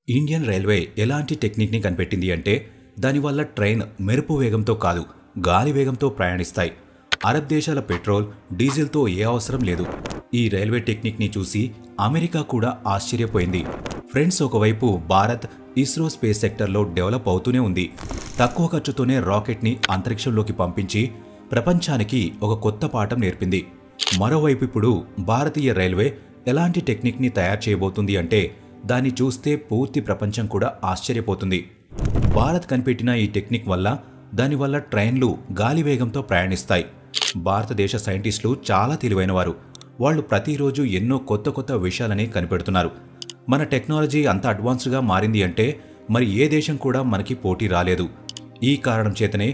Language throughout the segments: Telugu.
ఇండియన్ రైల్వే ఎలాంటి టెక్నిక్ని కనిపెట్టింది అంటే దానివల్ల ట్రైన్ మెరుపు వేగంతో కాదు గాలి వేగంతో ప్రయాణిస్తాయి. అరబ్ దేశాల పెట్రోల్ డీజిల్తో ఏ అవసరం లేదు. ఈ రైల్వే టెక్నిక్ని చూసి అమెరికా కూడా ఆశ్చర్యపోయింది. ఫ్రెండ్స్, ఒకవైపు భారత్ ఇస్రో స్పేస్ సెక్టర్లో డెవలప్ అవుతూనే ఉంది. తక్కువ ఖర్చుతోనే రాకెట్ని అంతరిక్షంలోకి పంపించి ప్రపంచానికి ఒక కొత్త పాఠం నేర్పింది. మరోవైపు ఇప్పుడు భారతీయ రైల్వే ఎలాంటి టెక్నిక్ని తయారు చేయబోతుంది అంటే దాన్ని చూస్తే పూర్తి ప్రపంచం కూడా ఆశ్చర్యపోతుంది. భారత్ కనిపెట్టిన ఈ టెక్నిక్ వల్ల దానివల్ల ట్రైన్లు గాలి వేగంతో ప్రయాణిస్తాయి. భారతదేశ సైంటిస్టులు చాలా తెలివైనవారు. వాళ్ళు ప్రతిరోజు ఎన్నో కొత్త కొత్త విషయాలని కనిపెడుతున్నారు. మన టెక్నాలజీ అంత అడ్వాన్స్డ్గా మారింది అంటే మరి ఏ దేశం కూడా మనకి పోటీ రాలేదు. ఈ కారణం చేతనే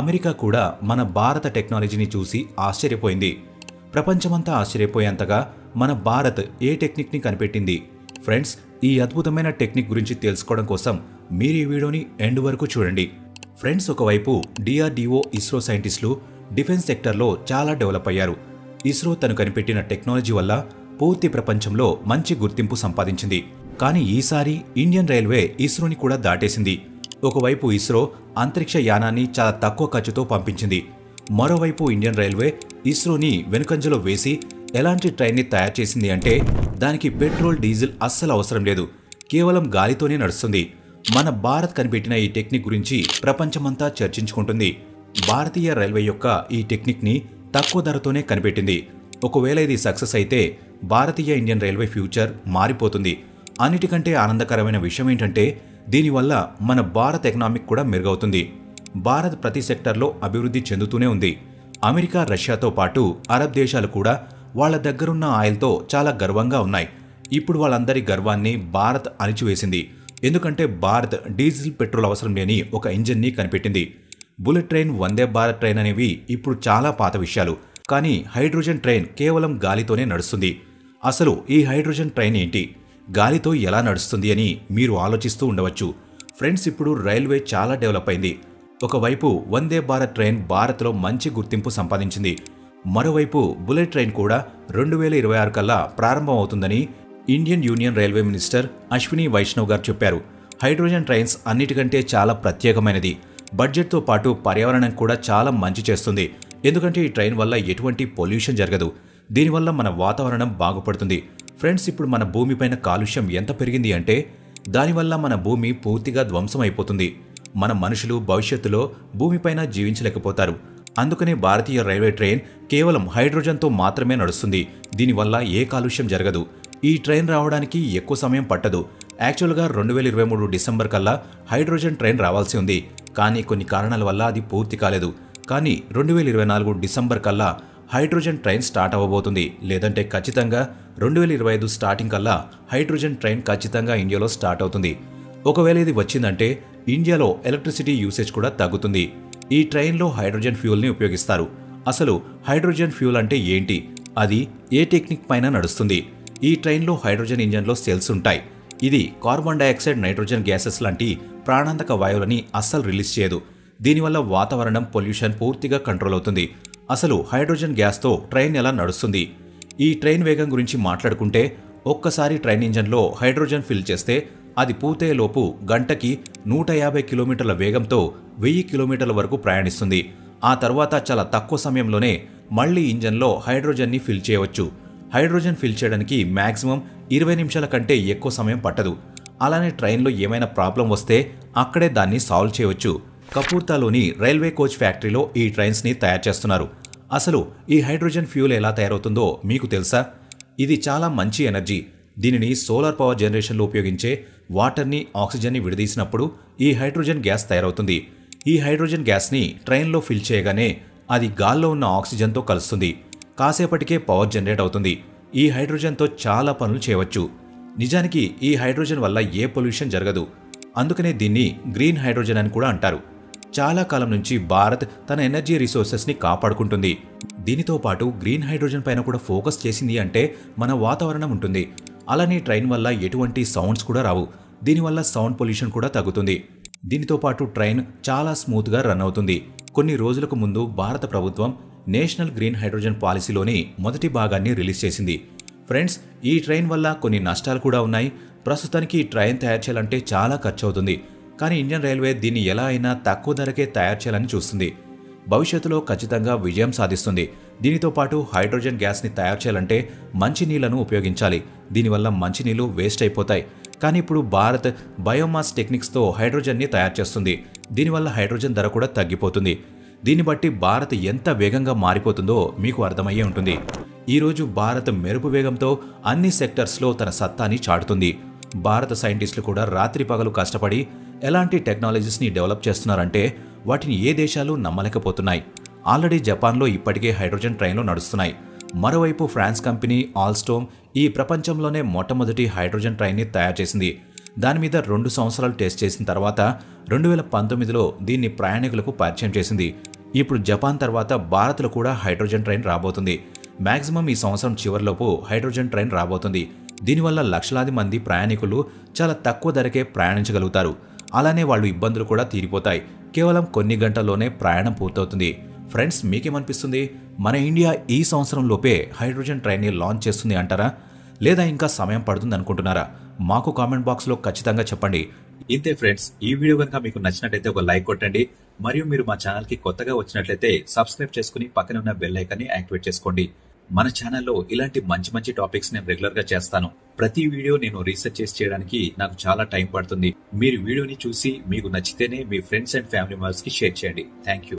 అమెరికా కూడా మన భారత టెక్నాలజీని చూసి ఆశ్చర్యపోయింది. ప్రపంచమంతా ఆశ్చర్యపోయేంతగా మన భారత్ ఏ టెక్నిక్ని కనిపెట్టింది. ఫ్రెండ్స్, ఈ అద్భుతమైన టెక్నిక్ గురించి తెలుసుకోవడం కోసం మీరు ఈ వీడియోని ఎండ్ వరకు చూడండి. ఫ్రెండ్స్, ఒకవైపు డిఆర్డిఓ ఇస్రో సైంటిస్టులు డిఫెన్స్ సెక్టర్లో చాలా డెవలప్ అయ్యారు. ఇస్రో తను కనిపెట్టిన టెక్నాలజీ వల్ల పూర్తి ప్రపంచంలో మంచి గుర్తింపు సంపాదించింది. కానీ ఈసారి ఇండియన్ రైల్వే ఇస్రోని కూడా దాటేసింది. ఒకవైపు ఇస్రో అంతరిక్ష యానాన్ని చాలా తక్కువ ఖర్చుతో పంపించింది. మరోవైపు ఇండియన్ రైల్వే ఇస్రోని వెనుకంజలో వేసి ఎలాంటి ట్రైన్ని తయారు చేసింది అంటే దానికి పెట్రోల్ డీజిల్ అస్సలు అవసరం లేదు, కేవలం గాలితోనే నడుస్తుంది. మన భారత్ కనిపెట్టిన ఈ టెక్నిక్ గురించి ప్రపంచమంతా చర్చించుకుంటుంది. భారతీయ రైల్వే యొక్క ఈ టెక్నిక్ని తక్కువ ధరతోనే కనిపెట్టింది. ఒకవేళ ఇది సక్సెస్ అయితే భారతీయ ఇండియన్ రైల్వే ఫ్యూచర్ మారిపోతుంది. అన్నిటికంటే ఆనందకరమైన విషయం ఏంటంటే దీనివల్ల మన భారత్ ఎకనామిక్ కూడా మెరుగవుతుంది. భారత్ ప్రతి సెక్టర్లో అభివృద్ధి చెందుతూనే ఉంది. అమెరికా, రష్యాతో పాటు అరబ్ దేశాలు కూడా వాళ్ళ దగ్గరున్న ఆయిల్తో చాలా గర్వంగా ఉన్నాయి. ఇప్పుడు వాళ్ళందరి గర్వాన్ని భారత్ అణిచివేసింది. ఎందుకంటే భారత్ డీజిల్, పెట్రోల్ అవసరం లేని ఒక ఇంజిన్ని కనిపెట్టింది. Bullet train, Vande Bharat train అనేవి ఇప్పుడు చాలా పాత విషయాలు. కానీ హైడ్రోజన్ ట్రైన్ కేవలం గాలితోనే నడుస్తుంది. అసలు ఈ హైడ్రోజన్ ట్రైన్ ఏంటి, గాలితో ఎలా నడుస్తుంది అని మీరు ఆలోచిస్తూ ఉండవచ్చు. ఫ్రెండ్స్, ఇప్పుడు రైల్వే చాలా డెవలప్ అయింది. ఒకవైపు వందే భారత్ ట్రైన్ భారత్లో మంచి గుర్తింపు సంపాదించింది. మరోవైపు బుల్లెట్ ట్రైన్ కూడా 2026 కల్లా ప్రారంభం అవుతుందని Indian union railway minister Ashwini Vaishnaw గారు చెప్పారు. హైడ్రోజన్ ట్రైన్స్ అన్నిటికంటే చాలా ప్రత్యేకమైనది. బడ్జెట్తో పాటు పర్యావరణం కూడా చాలా మంచి చేస్తుంది. ఎందుకంటే ఈ ట్రైన్ వల్ల ఎటువంటి పొల్యూషన్ జరగదు. దీనివల్ల మన వాతావరణం బాగుపడుతుంది. ఫ్రెండ్స్, ఇప్పుడు మన భూమిపైన కాలుష్యం ఎంత పెరిగింది అంటే దానివల్ల మన భూమి పూర్తిగా ధ్వంసం అయిపోతుంది. మన మనుషులు భవిష్యత్తులో భూమిపైన జీవించలేకపోతారు. అందుకనే భారతీయ రైల్వే ట్రైన్ కేవలం హైడ్రోజన్తో మాత్రమే నడుస్తుంది. దీనివల్ల ఏ కాలుష్యం జరగదు. ఈ ట్రైన్ రావడానికి ఎక్కువ సమయం పట్టదు. యాక్చువల్గా 2023 డిసెంబర్ కల్లా హైడ్రోజన్ ట్రైన్ రావాల్సి ఉంది. కానీ కొన్ని కారణాల వల్ల అది పూర్తి కాలేదు. కానీ 2024 డిసెంబర్ కల్లా హైడ్రోజన్ ట్రైన్ స్టార్ట్ అవ్వబోతుంది. లేదంటే ఖచ్చితంగా 2025 స్టార్టింగ్ కల్లా హైడ్రోజన్ ట్రైన్ ఖచ్చితంగా ఇండియాలో స్టార్ట్ అవుతుంది. ఒకవేళ ఇది వచ్చిందంటే ఇండియాలో ఎలక్ట్రిసిటీ యూసేజ్ కూడా తగ్గుతుంది. ఈ ట్రైన్లో హైడ్రోజన్ ఫ్యూయల్ని ఉపయోగిస్తారు. అసలు హైడ్రోజన్ ఫ్యూయల్ అంటే ఏంటి, అది ఏ టెక్నిక్ పైన నడుస్తుంది? ఈ ట్రైన్లో హైడ్రోజన్ ఇంజన్లో సెల్స్ ఉంటాయి. ఇది కార్బన్ డైఆక్సైడ్, నైట్రోజన్ గ్యాసెస్ లాంటి ప్రాణాంతక వాయువులని అస్సలు రిలీజ్ చేయదు. దీనివల్ల వాతావరణం, పొల్యూషన్ పూర్తిగా కంట్రోల్ అవుతుంది. అసలు హైడ్రోజన్ గ్యాస్తో ట్రైన్ ఎలా నడుస్తుంది? ఈ ట్రైన్ వేగం గురించి మాట్లాడుకుంటే ఒక్కసారి ట్రైన్ ఇంజన్లో హైడ్రోజన్ ఫిల్ చేస్తే అది పూర్తయ్యేలోపు గంటకి 150 కిలోమీటర్ల వేగంతో 1000 కిలోమీటర్ల వరకు ప్రయాణిస్తుంది. ఆ తర్వాత చాలా తక్కువ సమయంలోనే మళ్లీ ఇంజన్లో హైడ్రోజన్ని ఫిల్ చేయవచ్చు. హైడ్రోజన్ ఫిల్ చేయడానికి మ్యాక్సిమం 20 నిమిషాల కంటే ఎక్కువ సమయం పట్టదు. అలానే ట్రైన్లో ఏమైనా ప్రాబ్లం వస్తే అక్కడే దాన్ని సాల్వ్ చేయవచ్చు. కపూర్తాలోని రైల్వే కోచ్ ఫ్యాక్టరీలో ఈ ట్రైన్స్ని తయారు చేస్తున్నారు. అసలు ఈ హైడ్రోజన్ ఫ్యూయల్ ఎలా తయారవుతుందో మీకు తెలుసా? ఇది చాలా మంచి ఎనర్జీ. దీనిని సోలార్ పవర్ జనరేషన్లో ఉపయోగించే వాటర్ని, ఆక్సిజన్ని విడదీసినప్పుడు ఈ హైడ్రోజన్ గ్యాస్ తయారవుతుంది. ఈ హైడ్రోజన్ గ్యాస్ని ట్రైన్లో ఫిల్ చేయగానే అది గాల్లో ఉన్న ఆక్సిజన్తో కలుస్తుంది. కాసేపటికే పవర్ జనరేట్ అవుతుంది. ఈ హైడ్రోజన్తో చాలా పనులు చేయవచ్చు. నిజానికి ఈ హైడ్రోజన్ వల్ల ఏ పొల్యూషన్ జరగదు. అందుకనే దీన్ని గ్రీన్ హైడ్రోజన్ అని కూడా అంటారు. చాలా కాలం నుంచి భారత్ తన ఎనర్జీ రిసోర్సెస్ని కాపాడుకుంటుంది. దీనితో పాటు గ్రీన్ హైడ్రోజన్ పైన కూడా ఫోకస్ చేసింది అంటే మన వాతావరణం ఉంటుంది. అలానే ట్రైన్ వల్ల ఎటువంటి సౌండ్స్ కూడా రావు. దీనివల్ల సౌండ్ పొల్యూషన్ కూడా తగ్గుతుంది. దీనితో పాటు ట్రైన్ చాలా స్మూత్గా రన్ అవుతుంది. కొన్ని రోజులకు ముందు భారత ప్రభుత్వం నేషనల్ గ్రీన్ హైడ్రోజన్ పాలసీలోని మొదటి భాగాన్ని రిలీజ్ చేసింది. ఫ్రెండ్స్, ఈ ట్రైన్ వల్ల కొన్ని నష్టాలు కూడా ఉన్నాయి. ప్రస్తుతానికి ఈ ట్రైన్ తయారు చేయాలంటే చాలా ఖర్చు అవుతుంది. కానీ ఇండియన్ రైల్వే దీన్ని ఎలా అయినా తక్కువ ధరకే తయారు చేయాలని చూస్తుంది. భవిష్యత్తులో ఖచ్చితంగా విజయం సాధిస్తుంది. దీనితో పాటు హైడ్రోజన్ గ్యాస్ని తయారు చేయాలంటే మంచినీళ్లను ఉపయోగించాలి. దీనివల్ల మంచినీళ్లు వేస్ట్ అయిపోతాయి. కానీ ఇప్పుడు భారత్ బయోమాస్ టెక్నిక్స్తో హైడ్రోజన్ని తయారు చేస్తుంది. దీనివల్ల హైడ్రోజన్ ధర కూడా తగ్గిపోతుంది. దీన్ని బట్టి భారత్ ఎంత వేగంగా మారిపోతుందో మీకు అర్థమయ్యే ఉంటుంది. ఈరోజు భారత్ మెరుపు వేగంతో అన్ని సెక్టర్స్లో తన సత్తాని చాటుతుంది. భారత సైంటిస్టులు కూడా రాత్రి పగలు కష్టపడి ఎలాంటి టెక్నాలజీస్ని డెవలప్ చేస్తున్నారంటే వాటిని ఏ దేశాలు నమ్మలేకపోతున్నాయి. ఆల్రెడీ జపాన్లో ఇప్పటికే హైడ్రోజన్ ట్రైన్లు నడుస్తున్నాయి. మరోవైపు ఫ్రాన్స్ కంపెనీ ఆల్స్టోమ్ ఈ ప్రపంచంలోనే మొట్టమొదటి హైడ్రోజన్ ట్రైన్ని తయారు చేసింది. దాని మీద 2 సంవత్సరాలు టెస్ట్ చేసిన తర్వాత 2019లో దీన్ని ప్రయాణికులకు పరిచయం చేసింది. ఇప్పుడు జపాన్ తర్వాత భారత్లో కూడా హైడ్రోజన్ ట్రైన్ రాబోతుంది. మాక్సిమం ఈ సంవత్సరం చివరిలోపు హైడ్రోజన్ ట్రైన్ రాబోతుంది. దీనివల్ల లక్షలాది మంది ప్రయాణికులు చాలా తక్కువ ధరకే ప్రయాణించగలుగుతారు. అలానే వాళ్ళు ఇబ్బందులు కూడా తీరిపోతాయి. కేవలం కొన్ని గంటల్లోనే ప్రయాణం పూర్తవుతుంది. ఫ్రెండ్స్, మీకేమనిపిస్తుంది? మన ఇండియా ఈ సంవత్సరం లోపే హైడ్రోజన్ ట్రైన్ని లాంచ్ చేస్తుంది అంటారా, లేదా ఇంకా సమయం పడుతుంది అనుకుంటున్నారా? మాకు కామెంట్ బాక్స్లో ఖచ్చితంగా చెప్పండి. ఇంతే ఫ్రెండ్స్, ఈ వీడియో కనుక మీకు నచ్చినట్లయితే ఒక లైక్ కొట్టండి. మరియు మీరు మా ఛానల్కి కొత్తగా వచ్చినట్లయితే సబ్స్క్రైబ్ చేసుకుని పక్కన ఉన్న బెల్ ఐకాన్ని యాక్టివేట్ చేసుకోండి. మన ఛానల్లో ఇలాంటి మంచి మంచి టాపిక్స్ నేను రెగ్యులర్ గా చేస్తాను. ప్రతి వీడియో నేను రీసెర్చ్ చేసి చేయడానికి నాకు చాలా టైం పడుతుంది. మీరు వీడియోని చూసి మీకు నచ్చితేనే మీ ఫ్రెండ్స్ అండ్ ఫ్యామిలీ మెంబర్స్ కి షేర్ చేయండి. Thank you.